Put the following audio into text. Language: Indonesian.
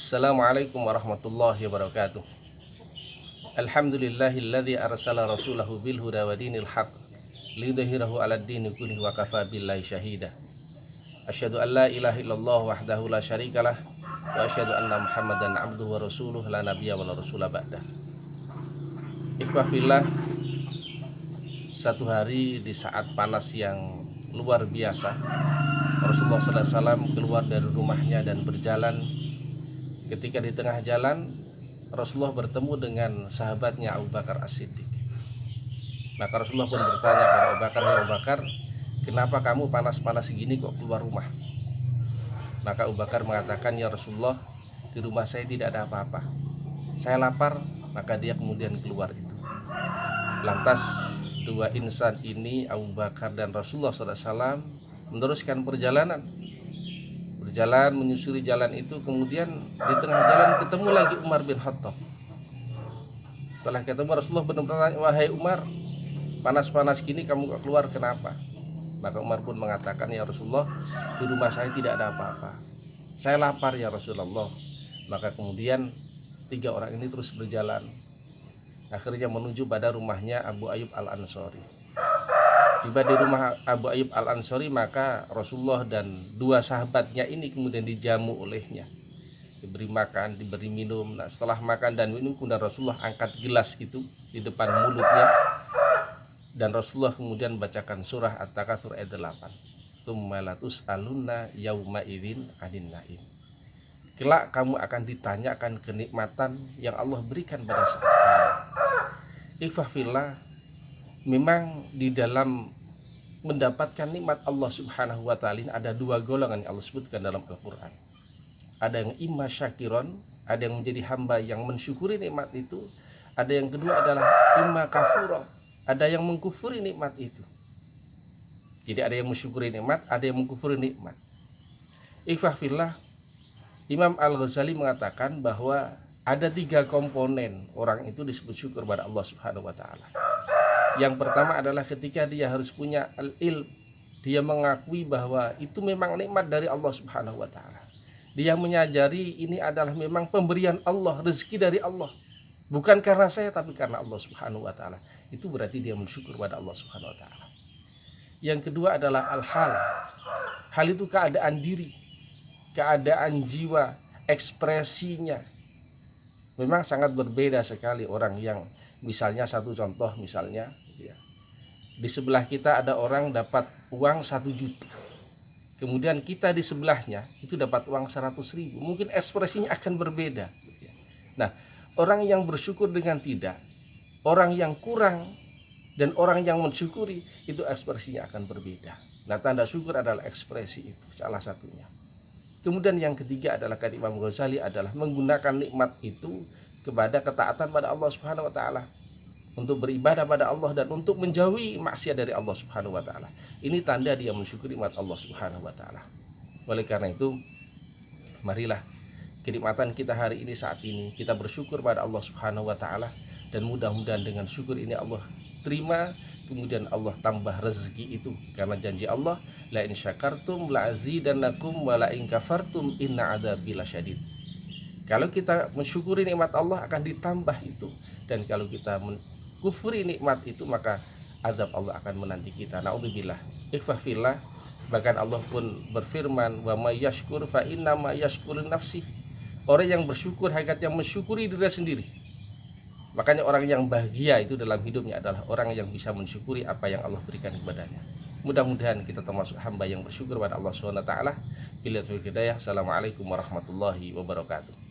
Assalamualaikum warahmatullahi wabarakatuh. Alhamdulillahilladzi arsala rasulahu bil huda wa dinil haq liyudhhirahu 'alad dini kullihi wa kafa billahi syahida. Asyhadu an la ilaha illallah wahdahu la syarikalah wa asyhadu anna Muhammadan 'abduhu wa rasuluhu la nabiyya wa la rasula ba'dah. Ikhwah fillah, satu hari di saat panas yang luar biasa, Rasulullah SAW keluar dari rumahnya dan berjalan. Ketika di tengah jalan, Rasulullah bertemu dengan sahabatnya Abu Bakar As-Siddiq. Maka Rasulullah pun bertanya kepada Abu Bakar, "Ya Abu Bakar, kenapa kamu panas-panas segini kok keluar rumah?" Maka Abu Bakar mengatakan, "Ya Rasulullah, di rumah saya tidak ada apa-apa. Saya lapar." Maka dia kemudian keluar itu. Lantas dua insan ini, Abu Bakar dan Rasulullah SAW, meneruskan perjalanan. Berjalan menyusuri jalan itu, kemudian di tengah jalan ketemu lagi Umar bin Khattab. Setelah ketemu, Rasulullah bertanya, "Wahai Umar, panas-panas gini kamu gak keluar, kenapa?" Maka Umar pun mengatakan, "Ya Rasulullah, di rumah saya tidak ada apa-apa. Saya lapar ya Rasulullah." Maka kemudian tiga orang ini terus berjalan, akhirnya menuju pada rumahnya Abu Ayyub Al-Ansori. Tiba di rumah Abu Ayyub Al-Ansori, maka Rasulullah dan dua sahabatnya ini kemudian dijamu olehnya, diberi makan, diberi minum. Nah, setelah makan dan minum, kemudian Rasulullah angkat gelas itu di depan mulutnya, dan Rasulullah kemudian bacakan surah At-Takatsur ayat 8. Tsumma latus'alunna yauma idzin 'anin na'im. Kelak kamu akan ditanyakan kenikmatan yang Allah berikan pada saat ini. Ikhwah fillah, memang di dalam mendapatkan nikmat Allah Subhanahu wa ta'ala ada dua golongan yang Allah sebutkan dalam Al-Quran. Ada yang imma syakiron, ada yang menjadi hamba yang mensyukuri nikmat itu. Ada yang kedua adalah imma kafuro, ada yang mengkufuri nikmat itu. Jadi ada yang mensyukuri nikmat, ada yang mengkufuri nikmat. Ikhwah fillah, Imam Al-Ghazali mengatakan bahwa ada tiga komponen orang itu disebut syukur pada Allah Subhanahu wa ta'ala. Yang pertama adalah ketika dia harus punya al-ilm, dia mengakui bahwa itu memang nikmat dari Allah Subhanahu wa ta'ala. Dia menyadari ini adalah memang pemberian Allah, rezeki dari Allah, bukan karena saya tapi karena Allah Subhanahu wa ta'ala. Itu berarti dia bersyukur pada Allah Subhanahu wa ta'ala. Yang kedua adalah al-hal. Hal itu keadaan diri, keadaan jiwa, ekspresinya. Memang sangat berbeda sekali orang yang, misalnya satu contoh, misalnya di sebelah kita ada orang dapat uang 1 juta, kemudian kita di sebelahnya itu dapat uang 100.000, mungkin ekspresinya akan berbeda. Nah, orang yang bersyukur dengan tidak, orang yang kurang dan orang yang mensyukuri itu ekspresinya akan berbeda. Nah, tanda syukur adalah ekspresi itu salah satunya. Kemudian yang ketiga adalah kata Imam Ghazali adalah menggunakan nikmat itu kepada ketaatan pada Allah Subhanahu wa ta'ala, untuk beribadah pada Allah dan untuk menjauhi maksiat dari Allah Subhanahu wa ta'ala. Ini tanda dia mensyukuri nikmat Allah Subhanahu wa ta'ala. Oleh karena itu, marilah kenikmatan kita hari ini, saat ini, kita bersyukur pada Allah Subhanahu wa ta'ala, dan mudah-mudahan dengan syukur ini Allah terima, kemudian Allah tambah rezeki itu, karena janji Allah, la in syakartum la azidannakum wa la in kafartum inna adzabi lasyadid. Kalau kita mensyukuri nikmat Allah akan ditambah itu, dan kalau kita kufuri nikmat itu maka azab Allah akan menanti kita. Naudzubillah. Ikhwah fillah, bahkan Allah pun berfirman, wa may yashkur fa inna ma yashkurun nafsi. Orang yang bersyukur hakikatnya mensyukuri diri sendiri. Makanya orang yang bahagia itu dalam hidupnya adalah orang yang bisa mensyukuri apa yang Allah berikan kepadanya. Mudah-mudahan kita termasuk hamba yang bersyukur pada Allah Subhanahu wa taala. Bila taufiq hidayah. Assalamualaikum warahmatullahi wabarakatuh.